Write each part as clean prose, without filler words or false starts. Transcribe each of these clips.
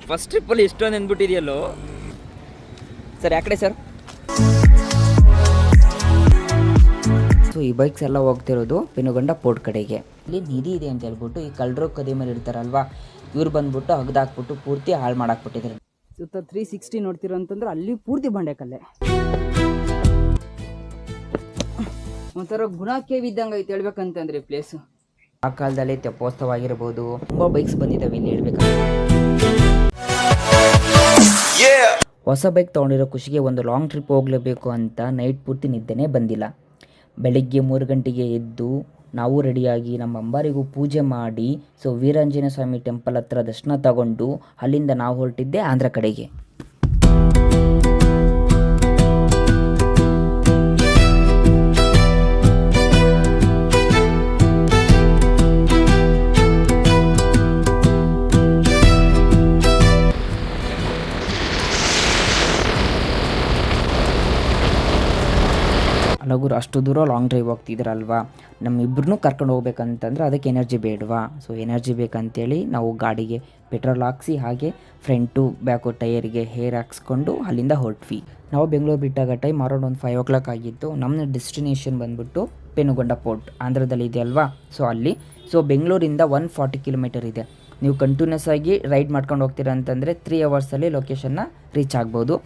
First ಟ್ರಿಪ್ಪಲ್ಲಿ ಇಷ್ಟೊಂದು ಅಂದ್ಬಿಟ್ಟಿದೆಯಲ್ಲೋ sir ಯಾಕಡೆ sir. So ಈ ಬೈಕ್ಸ್ ಎಲ್ಲ ಹೋಗ್ತಿರೋದು ಪೆನುಗೊಂಡ ಪೋರ್ಟ್ ಕಡೆಗೆ. ಇಲ್ಲಿ ನಿಧಿ ಇದೆ ಅಂತ ಹೇಳ್ಬಿಟ್ಟು ಈ ಕಳ್ಳರು ಕದಿಮರು ಇರ್ತಾರಲ್ವಾ, ಇವ್ರು ಬಂದ್ಬಿಟ್ಟು ಹಗ್ದಾಕ್ಬಿಟ್ಟು ಪೂರ್ತಿ ಹಾಳು ಮಾಡಾಕ್ಬಿಟ್ಟಿದ್ದಾರೆ. ಸುತ್ತ 360 ನೋಡ್ತಿರೋ ಅಂತಂದ್ರೆ ಅಲ್ಲಿ ಪೂರ್ತಿ ಬಂಡೆಕಲ್ಲೇ. ಒಂಥರ ಗುಣ ಕೇವ್ ಇದ್ದಂಗೆ ಐತೆ ಹೇಳ್ಬೇಕಂತಂದ್ರೆ ಪ್ಲೇಸು. ಆ ಕಾಲದಲ್ಲಿ ತೆಪ್ಪೋತ್ಸವ ತುಂಬ ಬೈಕ್ಸ್ ಬಂದಿದ್ದಾವೆ ಇಲ್ಲಿ ಹೇಳ್ಬೇಕಂದ್ರೆ. ಹೊಸ ಬೈಕ್ ತೊಗೊಂಡಿರೋ ಖುಷಿಗೆ ಒಂದು ಲಾಂಗ್ ಟ್ರಿಪ್ ಹೋಗಲೇಬೇಕು ಅಂತ ನೈಟ್ ಪೂರ್ತಿ ನಿದ್ದೆನೇ ಬಂದಿಲ್ಲ. ಬೆಳಿಗ್ಗೆ 3 ಗಂಟೆಗೆ ಎದ್ದು ನಾವು ರೆಡಿಯಾಗಿ ನಮ್ಮ ಅಂಬಾರಿಗೂ ಪೂಜೆ ಮಾಡಿ ಸೊ ವೀರಾಂಜನೇಯ ಸ್ವಾಮಿ ಟೆಂಪಲ್ ಹತ್ರ ದರ್ಶನ ತಗೊಂಡು ಅಲ್ಲಿಂದ ನಾವು ಹೊರಟಿದ್ದೆ ಆಂಧ್ರ ಕಡೆಗೆ. ಹಲಗುರು ಅಷ್ಟು ದೂರ ಲಾಂಗ್ ಡ್ರೈವ್ ಹೋಗ್ತಿದ್ರಲ್ವಾ, ನಮ್ಮಿಬ್ಬರನ್ನೂ ಕರ್ಕೊಂಡು ಹೋಗ್ಬೇಕಂತಂದ್ರೆ ಅದಕ್ಕೆ ಎನರ್ಜಿ ಬೇಡವಾ. ಸೊ ಎನರ್ಜಿ ಬೇಕಂತೇಳಿ ನಾವು ಗಾಡಿಗೆ ಪೆಟ್ರೋಲ್ ಹಾಕ್ಸಿ ಹಾಗೆ ಫ್ರಂಟು ಬ್ಯಾಕು ಟೈರಿಗೆ ಹೇರ್ ಹಾಕ್ಸ್ಕೊಂಡು ಅಲ್ಲಿಂದ ಹೊರಟ್ವಿ. ನಾವು ಬೆಂಗಳೂರು ಬಿಟ್ಟಾಗ ಟೈಮ್ ಅರೌಂಡ್ ಒಂದು 5 o'clock ಆಗಿತ್ತು. ನಮ್ಮ ಡೆಸ್ಟಿನೇಷನ್ ಬಂದ್ಬಿಟ್ಟು ಪೆನುಗೊಂಡ ಪೋರ್ಟ್ ಆಂಧ್ರದಲ್ಲಿ ಇದೆ ಅಲ್ವಾ, ಸೊ ಅಲ್ಲಿ. ಸೊ ಬೆಂಗಳೂರಿಂದ 140 ಕಿಲೋಮೀಟರ್ ಇದೆ. ನೀವು ಕಂಟಿನ್ಯೂಸ್ ಆಗಿ ರೈಡ್ ಮಾಡ್ಕೊಂಡು ಹೋಗ್ತೀರಾ ಅಂತಂದರೆ 3 hours ಲೊಕೇಶನ್ನ ರೀಚ್ ಆಗ್ಬೋದು.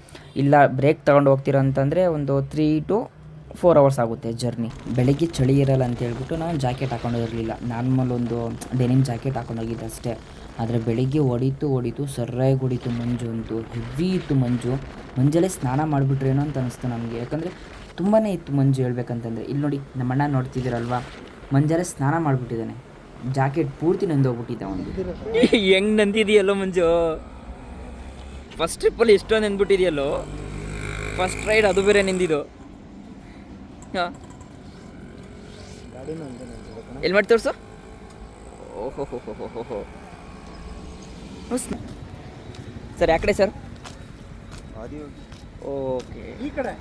ಇಲ್ಲ ಬ್ರೇಕ್ ತೊಗೊಂಡು ಹೋಗ್ತೀರಾ ಅಂತಂದರೆ ಒಂದು 3 to 4 hours ಆಗುತ್ತೆ ಜರ್ನಿ. ಬೆಳಗ್ಗೆ ಚಳಿ ಇರಲ್ಲ ಅಂತ ಹೇಳ್ಬಿಟ್ಟು ನಾನು ಜಾಕೆಟ್ ಹಾಕೊಂಡೋಗಿರಲಿಲ್ಲ. ನಾರ್ಮಲ್ ಒಂದು ಡೆನಿಮ್ ಜಾಕೆಟ್ ಹಾಕೊಂಡೋಗಿದ್ದೆ ಅಷ್ಟೇ. ಆದರೆ ಬೆಳಿಗ್ಗೆ ಹೊಡಿತು ಸರ್ರಾಗಿ ಹೊಡಿತು ಮಂಜು, ಅಂತೂ ಹೆವಿ ಇತ್ತು ಮಂಜು. ಮಂಜಲ್ಲೇ ಸ್ನಾನ ಮಾಡಿಬಿಟ್ರೇನೋ ಅಂತ ಅನಿಸ್ತು ನಮಗೆ, ಯಾಕಂದರೆ ತುಂಬಾ ಇತ್ತು ಮಂಜು ಹೇಳ್ಬೇಕಂತಂದರೆ. ಇಲ್ಲಿ ನೋಡಿ ನಮ್ಮ ಅಣ್ಣ ನೋಡ್ತಿದ್ದೀರಲ್ವಾ, ಮಂಜಲ್ಲೇ ಸ್ನಾನ ಮಾಡಿಬಿಟ್ಟಿದ್ದಾನೆ. ಜಾಕೆಟ್ ಪೂರ್ತಿ ನಂದೋಗ್ಬಿಟ್ಟಿದ್ದ ಒಂದು. ಹೆಂಗೆ ನಂದಿದೆಯಲ್ಲೋ ಮಂಜು, ಫಸ್ಟ್ ಟ್ರಿಪ್ಪಲ್ಲಿ ಇಷ್ಟೊಂದು ಅಂದ್ಬಿಟ್ಟಿದೆಯಲ್ಲೋ. ಫಸ್ಟ್ ರೈಡ್ ಅದು ಬೇರೆ ನಿಂದಿದ್ದು. ಹಾಂ ಎಲ್ಲಿ ಮಾಡಿ ತೋರಿಸು. ಓಹೋ ಹೋ ಹೋ ಹೋ ಹೋ ಸರ್ ಯಾಕಡೆ ಸರ್. ಓಕೆ ಈ ಕಡೆ.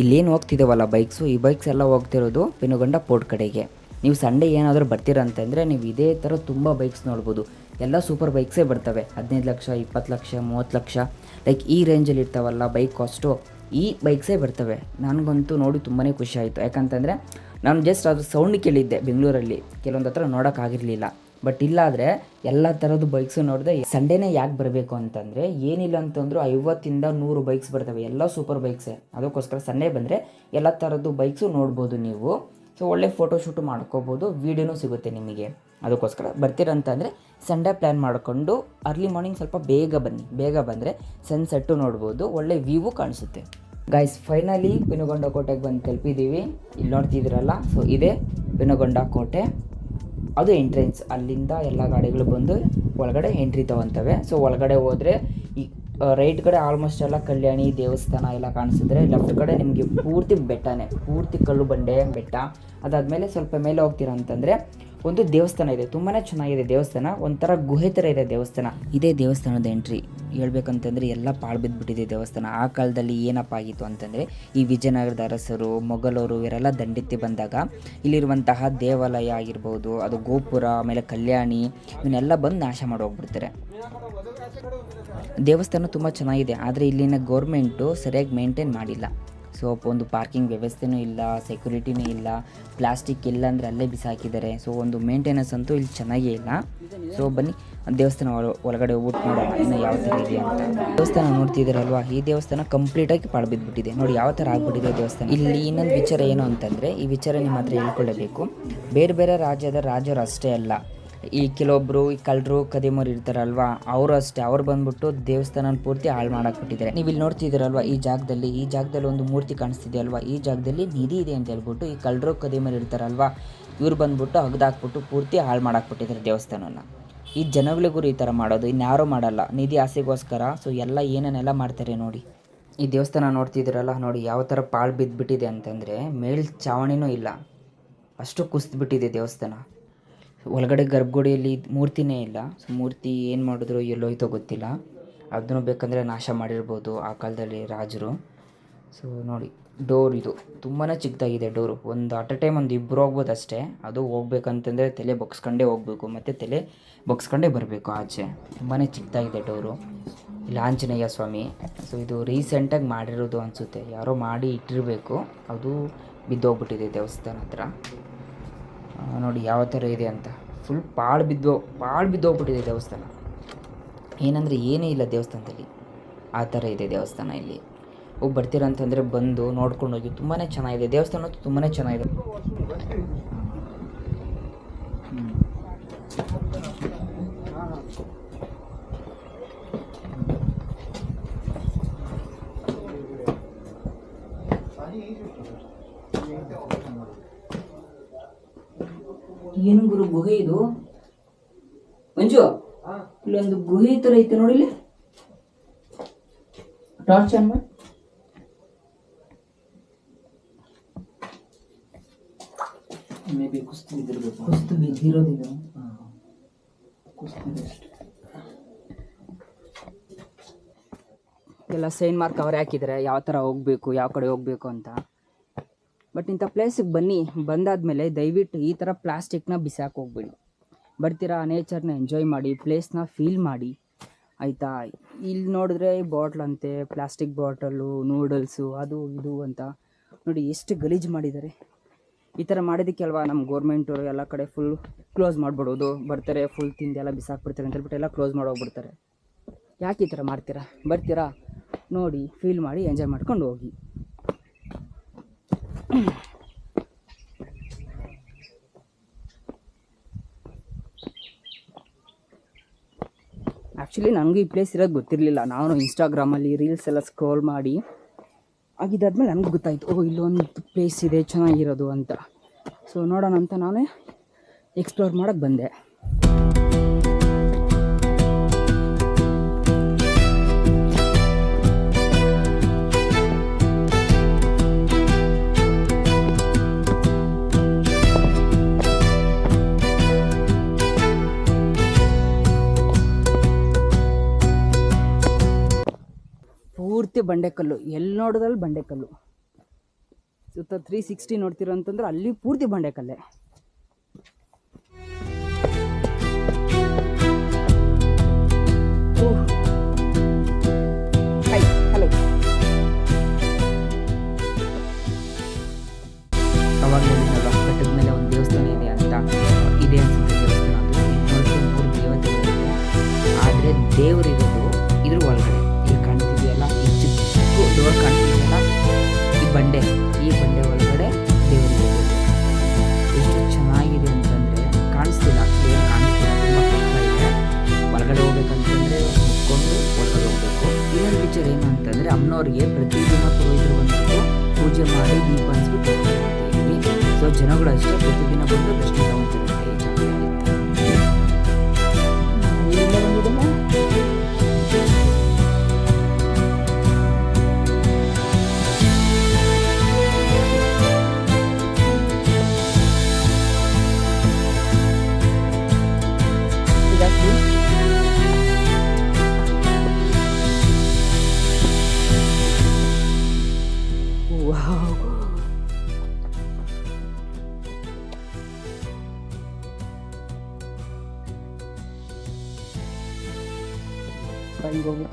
ಇಲ್ಲೇನು ಹೋಗ್ತಿದ್ದೇವಲ್ಲ ಬೈಕ್ಸು, ಈ ಬೈಕ್ಸ್ ಎಲ್ಲ ಹೋಗ್ತಿರೋದು ಪೆನುಗೊಂಡ ಪೋರ್ಟ್ ಕಡೆಗೆ. ನೀವು ಸಂಡೇ ಏನಾದರೂ ಬರ್ತೀರ ಅಂತಂದರೆ ನೀವು ಇದೇ ಥರ ತುಂಬ ಬೈಕ್ಸ್ ನೋಡ್ಬೋದು. ಎಲ್ಲ ಸೂಪರ್ ಬೈಕ್ಸೇ ಬರ್ತವೆ. 15 ಲಕ್ಷ 20 ಲಕ್ಷ 30 ಲಕ್ಷ ಲೈಕ್ ಈ ರೇಂಜಲ್ಲಿ ಇರ್ತಾವಲ್ಲ ಬೈಕ್ ಕಾಸ್ಟು, ಈ ಬೈಕ್ಸೇ ಬರ್ತವೆ. ನನಗಂತೂ ನೋಡಿ ತುಂಬಾ ಖುಷಿ ಆಯಿತು. ಯಾಕಂತಂದರೆ ನಾನು ಜಸ್ಟ್ ಅದು ಸೌಂಡ್ ಕೇಳಿದ್ದೆ ಬೆಂಗಳೂರಲ್ಲಿ, ಕೆಲವೊಂದು ಹತ್ರ ನೋಡೋಕ್ಕಾಗಿರಲಿಲ್ಲ. ಬಟ್ ಇಲ್ಲಾದರೆ ಎಲ್ಲ ಥರದ್ದು ಬೈಕ್ಸು ನೋಡಿದೆ. ಸಂಡೇನೇ ಯಾಕೆ ಬರಬೇಕು ಅಂತಂದರೆ ಏನಿಲ್ಲ ಅಂತಂದರೂ 50 to 100 ಬೈಕ್ಸ್ ಬರ್ತವೆ, ಎಲ್ಲ ಸೂಪರ್ ಬೈಕ್ಸೇ. ಅದಕ್ಕೋಸ್ಕರ ಸಂಡೇ ಬಂದರೆ ಎಲ್ಲ ಥರದ್ದು ಬೈಕ್ಸು ನೋಡ್ಬೋದು ನೀವು. ಸೊ ಒಳ್ಳೆ ಫೋಟೋಶೂಟು ಮಾಡ್ಕೋಬೋದು, ವೀಡಿಯೋನೂ ಸಿಗುತ್ತೆ ನಿಮಗೆ. ಅದಕ್ಕೋಸ್ಕರ ಬರ್ತೀರಂತಂದರೆ ಸಂಡೇ ಪ್ಲ್ಯಾನ್ ಮಾಡಿಕೊಂಡು ಅರ್ಲಿ ಮಾರ್ನಿಂಗ್ ಸ್ವಲ್ಪ ಬೇಗ ಬನ್ನಿ. ಬೇಗ ಬಂದರೆ ಸನ್ಸೆಟ್ಟು ನೋಡ್ಬೋದು, ಒಳ್ಳೆ ವ್ಯೂವು ಕಾಣಿಸುತ್ತೆ. ಗೈಸ್ ಫೈನಲಿ ಪೆನುಗೊಂಡ ಕೋಟೆಗೆ ಬಂದು ತಲುಪಿದ್ದೀವಿ. ಇಲ್ಲಿ ನೋಡ್ತಿದ್ದೀರಲ್ಲ, ಸೊ ಇದೇ ಪೆನುಗೊಂಡ ಕೋಟೆ. ಅದು ಎಂಟ್ರೆನ್ಸ್. ಅಲ್ಲಿಂದ ಎಲ್ಲ ಗಾಡಿಗಳು ಬಂದು ಒಳಗಡೆ ಎಂಟ್ರಿ ತೊಗೊತವೆ. ಸೊ ಒಳಗಡೆ ಹೋದರೆ ಈ ರೈಟ್ ಕಡೆ ಆಲ್ಮೋಸ್ಟ್ ಎಲ್ಲ ಕಲ್ಯಾಣಿ ದೇವಸ್ಥಾನ ಎಲ್ಲ ಕಾಣಿಸಿದ್ರೆ, ಲೆಫ್ಟ್ ಕಡೆ ನಿಮಗೆ ಪೂರ್ತಿ ಬೆಟ್ಟನೇ, ಪೂರ್ತಿ ಕಲ್ಲು ಬಂಡೆ ಬೆಟ್ಟ. ಅದಾದಮೇಲೆ ಸ್ವಲ್ಪ ಮೇಲೆ ಹೋಗ್ತೀರಾ ಅಂತಂದರೆ ಒಂದು ದೇವಸ್ಥಾನ ಇದೆ, ತುಂಬಾ ಚೆನ್ನಾಗಿದೆ ದೇವಸ್ಥಾನ. ಒಂಥರ ಗುಹೆ ಥರ ಇದೆ ದೇವಸ್ಥಾನ. ಇದೇ ದೇವಸ್ಥಾನದ ಎಂಟ್ರಿ. ಹೇಳ್ಬೇಕಂತಂದರೆ ಎಲ್ಲ ಪಾಳು ಬಿದ್ದುಬಿಟ್ಟಿದೆ ದೇವಸ್ಥಾನ. ಆ ಕಾಲದಲ್ಲಿ ಏನಪ್ಪ ಆಗಿತ್ತು ಅಂತಂದರೆ ಈ ವಿಜಯನಗರದ ಅರಸರು, ಮೊಘಲರು ಇವರೆಲ್ಲ ದಂಡೆತ್ತಿ ಬಂದಾಗ ಇಲ್ಲಿರುವಂತಹ ದೇವಾಲಯ ಆಗಿರ್ಬೋದು, ಅದು ಗೋಪುರ, ಆಮೇಲೆ ಕಲ್ಯಾಣಿ ಇವನ್ನೆಲ್ಲ ಬಂದು ನಾಶ ಮಾಡಿ ಹೋಗ್ಬಿಡ್ತಾರೆ. ದೇವಸ್ಥಾನ ತುಂಬ ಚೆನ್ನಾಗಿದೆ, ಆದರೆ ಇಲ್ಲಿನ ಗೌರ್ಮೆಂಟು ಸರಿಯಾಗಿ ಮೇಂಟೈನ್ ಮಾಡಿಲ್ಲ. ಸೊ ಒಂದು ಪಾರ್ಕಿಂಗ್ ವ್ಯವಸ್ಥೆನೂ ಇಲ್ಲ, ಸೆಕ್ಯೂರಿಟಿನೂ ಇಲ್ಲ, ಪ್ಲಾಸ್ಟಿಕ್ ಇಲ್ಲ ಅಂದರೆ ಅಲ್ಲೇ ಬಿಸಾಕಿದ್ದಾರೆ. ಸೊ ಒಂದು ಮೇಂಟೆನೆನ್ಸ್ ಅಂತೂ ಇಲ್ಲಿ ಚೆನ್ನಾಗೇ ಇಲ್ಲ. ಸೊ ಬನ್ನಿ ದೇವಸ್ಥಾನ ಒಳಗಡೆ ಹೋಗ್ಬಿಟ್ಟು ನೋಡೋಣ ಇನ್ನು ಯಾವ ಥರ ಇದೆ ಅಂತ. ದೇವಸ್ಥಾನ ನೋಡ್ತಿದ್ದೀರಲ್ವಾ, ಈ ದೇವಸ್ಥಾನ ಕಂಪ್ಲೀಟಾಗಿ ಪಾಳು ಬಿದ್ದುಬಿಟ್ಟಿದೆ. ನೋಡಿ ಯಾವ ಥರ ಆಗ್ಬಿಟ್ಟಿದೆ ದೇವಸ್ಥಾನ. ಇಲ್ಲಿ ಇನ್ನೊಂದು ವಿಚಾರ ಏನು ಅಂತಂದರೆ, ಈ ವಿಚಾರ ನಿಮ್ಮ ಹತ್ರ ಹೇಳ್ಕೊಳ್ಳಬೇಕು. ಬೇರೆ ಬೇರೆ ರಾಜ್ಯದ ರಾಜರು ಅಷ್ಟೇ ಅಲ್ಲ, ಈ ಕೆಲವೊಬ್ಬರು ಈ ಕಳ್ಳರು ಕದಿಮರು ಇರ್ತಾರಲ್ವಾ, ಅವರು ಅಷ್ಟೇ. ಅವ್ರು ಬಂದ್ಬಿಟ್ಟು ದೇವಸ್ಥಾನ ಪೂರ್ತಿ ಹಾಳು ಮಾಡಾಕ್ಬಿಟ್ಟಿದ್ದಾರೆ. ನೀವು ಇಲ್ಲಿ ನೋಡ್ತಿದ್ದೀರಲ್ವಾ, ಈ ಜಾಗದಲ್ಲಿ ಒಂದು ಮೂರ್ತಿ ಕಾಣಿಸ್ತಿದೆ ಅಲ್ವಾ, ಈ ಜಾಗದಲ್ಲಿ ನಿಧಿ ಇದೆ ಅಂತ ಹೇಳ್ಬಿಟ್ಟು ಈ ಕಳ್ಳರು ಕದಿಮರು ಇರ್ತಾರಲ್ವಾ, ಇವ್ರು ಬಂದ್ಬಿಟ್ಟು ಹಗ್ದಾಕ್ಬಿಟ್ಟು ಪೂರ್ತಿ ಹಾಳು ಮಾಡಾಕ್ಬಿಟ್ಟಿದ್ದಾರೆ ದೇವಸ್ಥಾನನ. ಈ ಜನಗಳಿಗೂ ಈ ಥರ ಮಾಡೋದು, ಇನ್ಯಾರೂ ಮಾಡಲ್ಲ, ನಿಧಿ ಆಸೆಗೋಸ್ಕರ. ಸೊ ಎಲ್ಲ ಏನೇನೆಲ್ಲ ಮಾಡ್ತಾರೆ ನೋಡಿ. ಈ ದೇವಸ್ಥಾನ ನೋಡ್ತಿದ್ದೀರಲ್ಲ, ನೋಡಿ ಯಾವ ಥರ ಪಾಳು ಬಿದ್ದುಬಿಟ್ಟಿದೆ ಅಂತಂದರೆ ಮೇಲ್ ಚಾವಣಿನೂ ಇಲ್ಲ, ಅಷ್ಟು ಕುಸಿದ್ಬಿಟ್ಟಿದೆ ದೇವಸ್ಥಾನ. ಒಳಗಡೆ ಗರ್ಭಗುಡಿಯಲ್ಲಿ ಮೂರ್ತಿನೇ ಇಲ್ಲ. ಸೊ ಮೂರ್ತಿ ಏನು ಮಾಡಿದ್ರು ಎಲ್ಲೋಯ್ತೋ ಗೊತ್ತಿಲ್ಲ. ಅದನ್ನು ಬೇಕಂದರೆ ನಾಶ ಮಾಡಿರ್ಬೋದು ಆ ಕಾಲದಲ್ಲಿ ರಾಜರು. ಸೊ ನೋಡಿ ಡೋರ್ ಇದು ತುಂಬಾ ಚಿಕ್ಕದಾಗಿದೆ ಡೋರು. ಒಂದು ಅಟ್ ಎ ಟೈಮ್ ಒಂದು ಇಬ್ಬರು ಹೋಗ್ಬೋದು ಅಷ್ಟೇ. ಅದು ಹೋಗ್ಬೇಕಂತಂದರೆ ತಲೆ ಬಗ್ಸ್ಕೊಂಡೇ ಹೋಗ್ಬೇಕು ಮತ್ತು ತಲೆ ಬಗ್ಸ್ಕೊಂಡೇ ಬರಬೇಕು ಆಚೆ. ತುಂಬಾ ಚಿಕ್ಕದಾಗಿದೆ ಡೋರು. ಇಲ್ಲಿ ಆಂಜನೇಯ ಸ್ವಾಮಿ. ಸೊ ಇದು ರೀಸೆಂಟಾಗಿ ಮಾಡಿರೋದು ಅನಿಸುತ್ತೆ, ಯಾರೋ ಮಾಡಿ ಇಟ್ಟಿರಬೇಕು, ಅದು ಬಿದ್ದೋಗ್ಬಿಟ್ಟಿದೆ ದೇವಸ್ಥಾನ ಹತ್ರ. ನೋಡಿ ಯಾವ ಥರ ಇದೆ ಅಂತ. ಫುಲ್ ಪಾಳು ಬಿದ್ದೋಗ್ಬಿಟ್ಟಿದೆ ದೇವಸ್ಥಾನ. ಏನಂದರೆ ಏನೇ ಇಲ್ಲ ದೇವಸ್ಥಾನದಲ್ಲಿ, ಆ ಥರ ಇದೆ ದೇವಸ್ಥಾನ. ಇಲ್ಲಿ ಹೋಗಿ ಬರ್ತೀರಂತಂದರೆ ಬಂದು ನೋಡ್ಕೊಂಡು ಹೋಗಿ. ತುಂಬಾ ಚೆನ್ನಾಗಿದೆ ದೇವಸ್ಥಾನ, ತುಂಬಾ ಚೆನ್ನಾಗಿದೆ. ಏನು ಗುರು ಗುಹೆ ಇದು? ಮಂಜು, ಇಲ್ಲೊಂದು ಗುಹೆ ಥರ ಐತೆ ನೋಡಿಲಿ. ಟಾರ್ಚ್ ಆನ್ ಮಾಡಿ. ಮೇ ಬಿ ಕುಸ್ತು ಬಿದ್ದಿರಬೇಕು. ಕುಸ್ತು ಬಿದ್ದಿರೋದಿದು. ಎಲ್ಲ ಸೈನ್ ಮಾರ್ಕ್ ಅವರೇ ಹಾಕಿದ್ದಾರೆ, ಯಾವ ಥರ ಹೋಗಬೇಕು, ಯಾವ ಕಡೆ ಹೋಗಬೇಕು ಅಂತ. ಬಟ್ ಇಂಥ ಪ್ಲೇಸಿಗೆ ಬನ್ನಿ, ಬಂದಾದಮೇಲೆ ದಯವಿಟ್ಟು ಈ ಥರ ಪ್ಲಾಸ್ಟಿಕ್ನ ಬಿಸಾಕಿ ಹೋಗ್ಬೇಡಿ. ಬರ್ತೀರಾ, ನೇಚರ್ನ ಎಂಜಾಯ್ ಮಾಡಿ, ಪ್ಲೇಸ್ನ ಫೀಲ್ ಮಾಡಿ, ಆಯಿತಾ? ಇಲ್ಲಿ ನೋಡಿದ್ರೆ ಬಾಟ್ಲಂತೆ, ಪ್ಲಾಸ್ಟಿಕ್ ಬಾಟಲು, ನೂಡಲ್ಸು, ಅದು ಇದು ಅಂತ ನೋಡಿ ಎಷ್ಟು ಗಲೀಜು ಮಾಡಿದ್ದಾರೆ. ಈ ಥರ ಮಾಡಿದ್ದಕ್ಕೆ ಅಲ್ವಾ ನಮ್ಮ ಗೌರ್ಮೆಂಟು ಎಲ್ಲ ಕಡೆ ಫುಲ್ ಕ್ಲೋಸ್ ಮಾಡಿಬಿಡೋದು. ಬರ್ತಾರೆ ಫುಲ್ ತಿಂದೆಲ್ಲ ಬಿಸಾಕ್ಬಿಡ್ತಾರೆ ಅಂತ ಹೇಳ್ಬಿಟ್ಟು ಎಲ್ಲ ಕ್ಲೋಸ್ ಮಾಡೋಗ್ಬಿಡ್ತಾರೆ. ಯಾಕೆ ಈ ಥರ ಮಾಡ್ತೀರಾ? ಬರ್ತೀರಾ, ನೋಡಿ, ಫೀಲ್ ಮಾಡಿ, ಎಂಜಾಯ್ ಮಾಡ್ಕೊಂಡು ಹೋಗಿ. ಆ್ಯಕ್ಚುಲಿ ನನಗೂ ಈ ಪ್ಲೇಸ್ ಇರೋದು ಗೊತ್ತಿರಲಿಲ್ಲ. ನಾನು ಇನ್ಸ್ಟಾಗ್ರಾಮಲ್ಲಿ ರೀಲ್ಸ್ ಎಲ್ಲ ಸ್ಕ್ರೋಲ್ ಮಾಡಿ ಆಗಿದ್ದಾದ್ಮೇಲೆ ನನಗೆ ಗೊತ್ತಾಯಿತು, ಓ ಇಲ್ಲೊಂದು ಪ್ಲೇಸ್ ಇದೆ ಚೆನ್ನಾಗಿರೋದು ಅಂತ. ಸೊ ನೋಡೋಣ ಅಂತ ನಾನೇ ಎಕ್ಸ್ಪ್ಲೋರ್ ಮಾಡೋಕ್ಕೆ ಬಂದೆ. ಪೂರ್ತಿ ಬಂಡೆಕಲ್ಲು, ಎಲ್ಲಿ ನೋಡೋದ್ರಲ್ಲಿ ಬಂಡೆಕಲ್ಲು. ಸುತ್ತ 360 ನೋಡ್ತಿರೋ ಅಂತಂದ್ರೆ ಅಲ್ಲಿ ಪೂರ್ತಿ ಬಂಡೆಕಲ್ಲೇ. ಹಲೋ, ಅವಾಗ ಹೇಳಿದ್ನಲ್ಲ ಬೆಟ್ಟದ ಮೇಲೆ ಒಂದು ದೇವಸ್ಥಾನ ಇದೆ ಅಂತ. ಇದೆ ಅನ್ಸುತ್ತೆ ದೇವಸ್ಥಾನ. ಅದು ನೋಡಿದ್ರೆ 3 ದೇವತೆಗಳಿದೆ. ಆದರೆ ದೇವರಿರೋದು ಇದ್ರ ಒಳಗಡೆ. ಇಲ್ಲಿ ಕಾಣ್ತಿದೆಯಲ್ಲ, ಈ ಚಿಕ್ಕ ಡೋರ್ ಕಾಣ್ತಿದೆಯಲ್ಲ, ಈ ಬಂಡೆ ಒಳಗಡೆ ದೇವರಿದೆ. ಎಷ್ಟು ಚೆನ್ನಾಗಿದೆ ಅಂತಂದರೆ ಕಾಣಿಸ್ತಿಲ್ಲ, ಕ್ಲಿಯರ್ ಕಾಣಿಸ್ತಿಲ್ಲ, ತುಂಬ ಕಷ್ಟ ಇದೆ. ಹೊರಗಡೆ ಹೋಗ್ಬೇಕಂತಂದರೆ ಮುಟ್ಕೊಂಡು ಹೊರಗಡೆ ಹೋಗಬೇಕು. ಇನ್ನೊಂದು ವಿಚಾರ ಏನು ಅಂತಂದರೆ, ಅಮ್ಮನವ್ರಿಗೆ ಪ್ರತಿದಿನ ಪುರೋಹಿತರು ಬಂದ್ಬಿಟ್ಟು ಪೂಜೆ ಮಾಡಿ ದೀಪ ಅನ್ಸ್ಬಿಟ್ಟು ಹೋಗ್ತೀವಿ. ಸೊ ಜನಗಳು ಅಷ್ಟೇ ಪ್ರತಿದಿನ ಬಂದು ದರ್ಶನ ತಗೊತಿರುತ್ತೆ ಈ ಜಾಗದಲ್ಲಿ. ಹಿಂಗೆ ಹೋಗ್ಬೇಕು.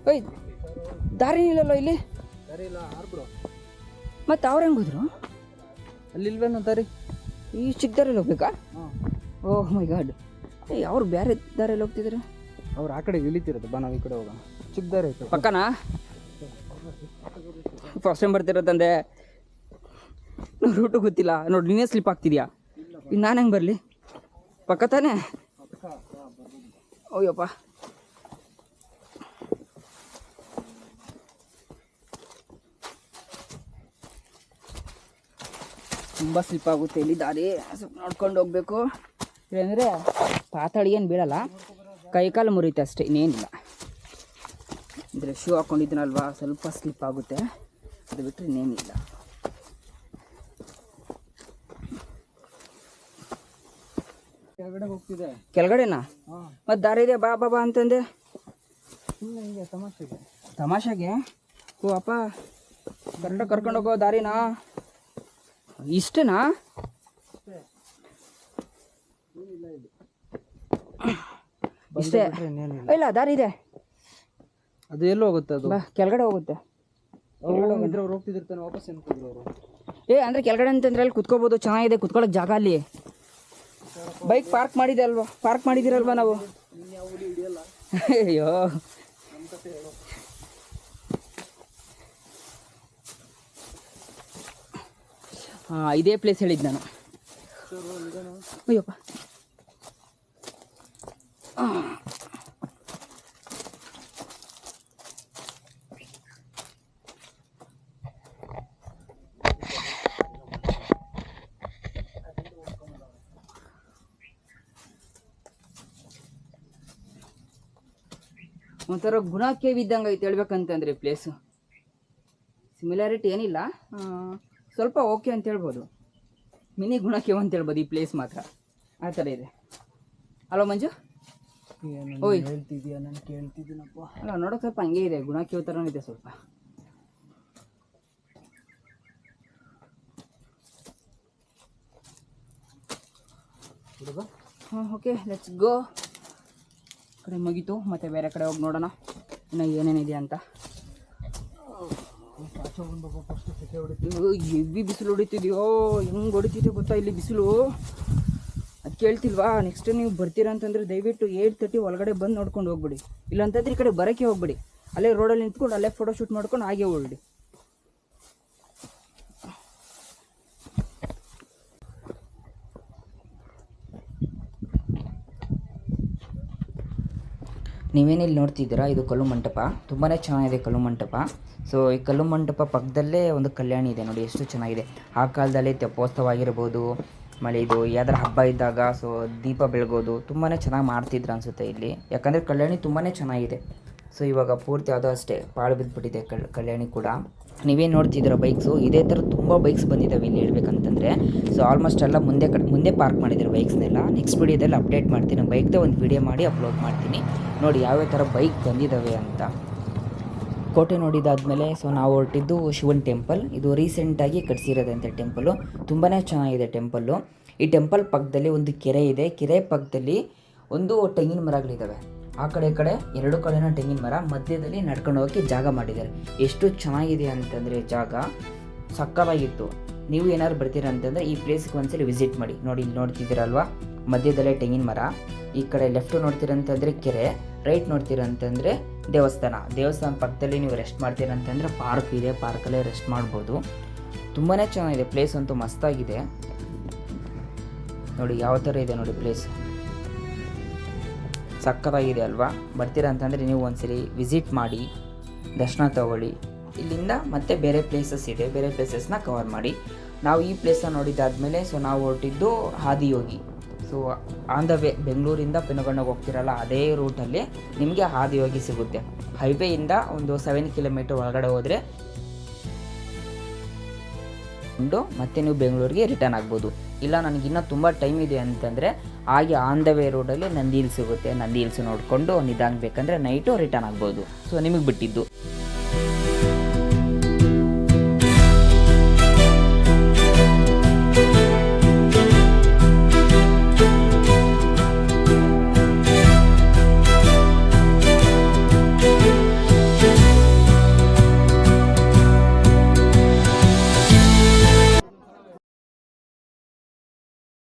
ಓಯ್, ದಾರಿ ಇಲ್ಲಲ್ಲ ಇಲ್ಲಿ? ದಾರಿ ಇಲ್ಲ, ಆರ್ಬಿಡು. ಮತ್ತು ಅವ್ರು ಹೆಂಗೆ ಹೋದ್ರು? ಅಲ್ಲಿ ಇಲ್ವೇನೋ ದಾರಿ? ಈ ಚಿಕ್ಕ ದಾರಿಯಲ್ಲಿ ಹೋಗ್ಬೇಕಾ? ಹಾಂ. ಓಹ್ ಮೈ ಗಾಡ್, ಅವ್ರು ಬೇರೆ ದಾರಿಯಲ್ಲಿ ಹೋಗ್ತಿದ್ರು. ಅವ್ರು ಆ ಕಡೆ ಇಳಿತಿರೋದು, ಬಾ ನಾವು ಈ ಕಡೆ ಹೋಗೋಣ. ಚಿಕ್ಕ ದಾರಿ ಐತೆ ಪಕ್ಕನಾ? ಫಸ್ಟ್ ಟೈಮ್ ಬರ್ತಿರೋದಂದೆ ರೂಟು ಗೊತ್ತಿಲ್ಲ ನೋಡಿ. ನೀನೇ ಸ್ಲಿಪ್ ಆಗ್ತಿದ್ಯಾ? ಈಗ ನಾನು ಹೆಂಗೆ ಬರಲಿ? ಪಕ್ಕ ತಾನೇ? ಅಯ್ಯಪ್ಪ, ತುಂಬ ಸ್ಲಿಪ್ ಆಗುತ್ತೆ ಇಲ್ಲಿ ದಾರಿ, ಸ್ವಲ್ಪ ನೋಡ್ಕೊಂಡು ಹೋಗ್ಬೇಕು. ಇಲ್ಲಾಂದರೆ ಪಾತಾಳಿ ಏನು ಬೀಳಲ್ಲ, ಕೈಕಾಲು ಮುರಿಯುತ್ತೆ ಅಷ್ಟೇ, ಇನ್ನೇನಿಲ್ಲ. ಅಂದರೆ ಶೂ ಹಾಕ್ಕೊಂಡಿದ್ದೀನಲ್ವಾ, ಸ್ವಲ್ಪ ಸ್ಲಿಪ್ ಆಗುತ್ತೆ, ಅದು ಬಿಟ್ಟರೆ ಇನ್ನೇನಿಲ್ಲ. ಕೆಳಗಡೆ ಹೋಗ್ತಿದೆ. ಕೆಳಗಡೆನಾ? ಮತ್ತು ದಾರಿ ಇದೆ, ಬಾ ಬಾ ಬಾ ಅಂತಂದೆ. ತಮಾಷೆಗೆ ತಮಾಷೆಗೆ ಓ ಅಪ್ಪ, ಕರೆಕ್ಟಾಗಿ ಕರ್ಕೊಂಡು ಹೋಗೋ ದಾರಿನಾ? ಇಷ್ಟೇನಾ? ಇಷ್ಟೇ ಇಲ್ಲ, ದಾರಿ ಇದೆ. ಅದು ಎಲ್ಲಿ ಹೋಗುತ್ತೆ? ಅದು ಬಾ, ಕೆಳಗಡೆ ಹೋಗುತ್ತೆ. ಅವ್ರು ಹೋಗ್ತಿರ್ತಾನೆ, ವಾಪಸ್ ಏನ್ಕಿದ್ರು ಅವರು. ಅಂದರೆ ಕೆಳಗಡೆ ಅಂತಂದ್ರೆ ಅಲ್ಲಿ ಕುತ್ಕೋಬೋದು, ಚೆನ್ನಾಗಿದೆ ಕುತ್ಕೊಳ್ಳೋಕೆ ಜಾಗ. ಅಲ್ಲಿ ಬೈಕ್ ಪಾರ್ಕ್ ಮಾಡಿದೆ ಅಲ್ವಾ, ಪಾರ್ಕ್ ಮಾಡಿದಿರಲ್ವಾ ನಾವು? ಅಯ್ಯೋ, ಹಾಂ, ಇದೇ ಪ್ಲೇಸ್ ಹೇಳಿದ್ದು ನಾನು. ಅಯ್ಯಪ್ಪ, ಒಂಥರ ಗುಣ ಕೇವ್ ಇದ್ದಂಗೆ ಐತೆ ಹೇಳ್ಬೇಕಂತಂದ್ರೆ ಪ್ಲೇಸು. ಸಿಮಿಲಾರಿಟಿ ಏನಿಲ್ಲ, ಸ್ವಲ್ಪ ಓಕೆ ಅಂತ ಹೇಳ್ಬೋದು. ಮಿನಿ ಗುಣ ಕೇವ್ ಅಂತ ಹೇಳ್ಬೋದು ಈ ಪ್ಲೇಸ್ ಮಾತ್ರ. ಆ ಥರ ಇದೆ. ಅಲೋ ಮಂಜು, ಓಯ್ ಹೇಳ್ತಿದ್ಯಾ? ನಾನು ಕೇಳ್ತಿದ್ದೀನಪ್ಪ. ಅಲ್ಲ, ನೋಡೋಕೆ ಸ್ವಲ್ಪ ಹಂಗೆ ಇದೆ, ಗುಣ ಕೇವ್ ಥರನೂ ಇದೆ ಸ್ವಲ್ಪ. ಹಾಂ, ಓಕೆ, ಲೆಟ್ಸ್ ಗೋ. ಕಡೆ ಮುಗೀತು, ಮತ್ತೆ ಬೇರೆ ಕಡೆ ಹೋಗಿ ನೋಡೋಣ ಇನ್ನು ಏನೇನಿದೆ ಅಂತ. ಹೆವಿ ಬಿಸಿಲು ಹೊಡಿತಿದ್ಯೋ, ಹೆಂಗೆ ಹೊಡಿತಿದ್ಯೋ ಗೊತ್ತಾ ಇಲ್ಲಿ ಬಿಸಿಲು. ಅದು ಕೇಳ್ತಿಲ್ವಾ? ನೆಕ್ಸ್ಟ್ ನೀವು ಬರ್ತೀರಾ ಅಂತಂದರೆ ದಯವಿಟ್ಟು 8:30 ಒಳಗಡೆ ಬಂದು ನೋಡ್ಕೊಂಡು ಹೋಗ್ಬಿಡಿ. ಇಲ್ಲಾಂತಂದ್ರೆ ಈ ಕಡೆ ಬರೋಕ್ಕೆ ಹೋಗ್ಬಿಡಿ, ಅಲ್ಲೇ ರೋಡಲ್ಲಿ ನಿಂತ್ಕೊಂಡು ಅಲ್ಲೇ ಫೋಟೋ ಶೂಟ್ ಮಾಡ್ಕೊಂಡು ಹಾಗೆ ಹೊರಡಿ. ನೀವೇನಿಲ್ಲಿ ನೋಡ್ತಿದ್ದೀರಾ, ಇದು ಕಲ್ಲು ಮಂಟಪ. ತುಂಬಾ ಚೆನ್ನಾಗಿದೆ ಕಲ್ಲು ಮಂಟಪ. ಸೊ ಈ ಕಲ್ಲು ಮಂಟಪ ಪಕ್ಕದಲ್ಲೇ ಒಂದು ಕಲ್ಯಾಣಿ ಇದೆ ನೋಡಿ, ಎಷ್ಟು ಚೆನ್ನಾಗಿದೆ. ಆ ಕಾಲದಲ್ಲಿ ತೆಪ್ಪೋತ್ಸವ ಆಗಿರ್ಬೋದು, ಆಮೇಲೆ ಇದು ಯಾವ್ದಾರ ಹಬ್ಬ ಇದ್ದಾಗ ಸೊ ದೀಪ ಬೆಳಗೋದು ತುಂಬಾ ಚೆನ್ನಾಗಿ ಮಾಡ್ತಿದ್ರು ಅನಿಸುತ್ತೆ ಇಲ್ಲಿ. ಯಾಕಂದರೆ ಕಲ್ಯಾಣಿ ತುಂಬಾ ಚೆನ್ನಾಗಿದೆ. ಸೊ ಇವಾಗ ಪೂರ್ತಿ ಯಾವುದೋ ಅಷ್ಟೇ ಪಾಳು ಬಿದ್ದುಬಿಟ್ಟಿದೆ ಕಲ್ಯಾಣಿ ಕೂಡ. ನೀವೇನು ನೋಡ್ತಿದ್ದೀರ ಬೈಕ್ಸು, ಇದೇ ಥರ ತುಂಬ ಬೈಕ್ಸ್ ಬಂದಿದ್ದಾವೆ ಇಲ್ಲಿ ಹೇಳ್ಬೇಕಂತಂದರೆ. ಸೊ ಆಲ್ಮೋಸ್ಟ್ ಎಲ್ಲ ಮುಂದೆ ಪಾರ್ಕ್ ಮಾಡಿದ್ದಾರೆ ಬೈಕ್ಸ್ನೆಲ್ಲ. ನೆಕ್ಸ್ಟ್ ವೀಡಿಯೋದಲ್ಲಿ ಅಪ್ಡೇಟ್ ಮಾಡ್ತೀನಿ, ಬೈಕ್ದೇ ಒಂದು ವೀಡಿಯೋ ಮಾಡಿ ಅಪ್ಲೋಡ್ ಮಾಡ್ತೀನಿ, ನೋಡಿ ಯಾವ್ಯಾವ ಥರ ಬೈಕ್ ಬಂದಿದ್ದಾವೆ ಅಂತ. ಕೋಟೆ ನೋಡಿದಾದ್ಮೇಲೆ ಸೊ ನಾವು ಹೊರಟಿದ್ದು ಶಿವನ್ ಟೆಂಪಲ್. ಇದು ರೀಸೆಂಟಾಗಿ ಕಟ್ಸಿರೋದಂತೆ ಟೆಂಪಲು, ತುಂಬಾ ಚೆನ್ನಾಗಿದೆ ಟೆಂಪಲ್ಲು. ಈ ಟೆಂಪಲ್ ಪಕ್ಕದಲ್ಲಿ ಒಂದು ಕೆರೆ ಇದೆ, ಕೆರೆ ಪಕ್ಕದಲ್ಲಿ ಒಂದು ತೆಂಗಿನ ಮರಗಳಿದ್ದಾವೆ. ಆ ಕಡೆ ಎರಡು ಕಡೆನೂ ತೆಂಗಿನ ಮರ, ಮಧ್ಯದಲ್ಲಿ ನಡ್ಕೊಂಡು ಹೋಗೋಕ್ಕೆ ಜಾಗ ಮಾಡಿದ್ದಾರೆ. ಎಷ್ಟು ಚೆನ್ನಾಗಿದೆ ಅಂತಂದರೆ ಜಾಗ ಸಕ್ಕತ್ತಾಗಿತ್ತು. ನೀವು ಏನಾದ್ರು ಬರ್ತೀರಾ ಅಂತಂದರೆ ಈ ಪ್ಲೇಸ್ಗೆ ಒಂದ್ಸಲಿ ವಿಸಿಟ್ ಮಾಡಿ. ನೋಡಿ ಇಲ್ಲಿ ನೋಡ್ತಿದ್ದೀರಲ್ವಾ, ಮಧ್ಯದಲ್ಲೇ ತೆಂಗಿನ ಮರ, ಈ ಕಡೆ ಲೆಫ್ಟ್ ನೋಡ್ತೀರಂತಂದರೆ ಕೆರೆ, ರೈಟ್ ನೋಡ್ತೀರಂತಂದರೆ ದೇವಸ್ಥಾನ ಪಕ್ಕದಲ್ಲಿ ನೀವು ರೆಸ್ಟ್ ಮಾಡ್ತೀರಂತಂದರೆ ಪಾರ್ಕ್ ಇದೆ, ಪಾರ್ಕಲ್ಲೇ ರೆಸ್ಟ್ ಮಾಡ್ಬೋದು. ತುಂಬಾ ಚೆನ್ನಾಗಿದೆ ಪ್ಲೇಸ್, ಅಂತೂ ಮಸ್ತಾಗಿದೆ. ನೋಡಿ ಯಾವ ಥರ ಇದೆ ನೋಡಿ ಪ್ಲೇಸ್, ಸಕ್ಕತ್ತಾಗಿದೆ ಅಲ್ವಾ? ಬರ್ತೀರಾ ಅಂತಂದರೆ ನೀವು ಒಂದ್ಸರಿ ವಿಸಿಟ್ ಮಾಡಿ, ದರ್ಶನ ತಗೊಳ್ಳಿ. ಇಲ್ಲಿಂದ ಮತ್ತೆ ಬೇರೆ ಪ್ಲೇಸಸ್ ಇದೆ, ಬೇರೆ ಪ್ಲೇಸಸ್ನ ಕವರ್ ಮಾಡಿ. ನಾವು ಈ ಪ್ಲೇಸನ್ನ ನೋಡಿದ್ದಾದಮೇಲೆ ಸೊ ನಾವು ಹೊರಟಿದ್ದು Adiyogi. So on the way ಬೆಂಗಳೂರಿಂದ ಪೆನುಗೊಂಡಗೆ ಹೋಗ್ತಿರಲ್ಲ, ಅದೇ ರೂಟಲ್ಲಿ ನಿಮಗೆ ಆದಿಯೋಗಿ ಸಿಗುತ್ತೆ. ಹೈವೇಯಿಂದ ಒಂದು 7 ಕಿಲೋಮೀಟರ್ ಒಳಗಡೆ ಹೋದರೆ ಮತ್ತೆ ನೀವು ಬೆಂಗಳೂರಿಗೆ ರಿಟರ್ನ್ ಆಗ್ಬೋದು. ಇಲ್ಲ ನನಗಿನ್ನೂ ತುಂಬ ಟೈಮ್ ಇದೆ ಅಂತಂದರೆ ಹಾಗೆ ಆನ್ ದ ವೇ ರೋಡಲ್ಲಿ ನಂದಿ ಹಿಲ್ಸ್ ಸಿಗುತ್ತೆ, ನಂದಿ ಹಿಲ್ಸ್ ನೋಡಿಕೊಂಡು ನಿಧಾನ ಬೇಕಂದರೆ ನೈಟು ರಿಟರ್ನ್ ಆಗ್ಬೋದು. ಸೊ ನಿಮಗೆ ಬಿಟ್ಟಿದ್ದು.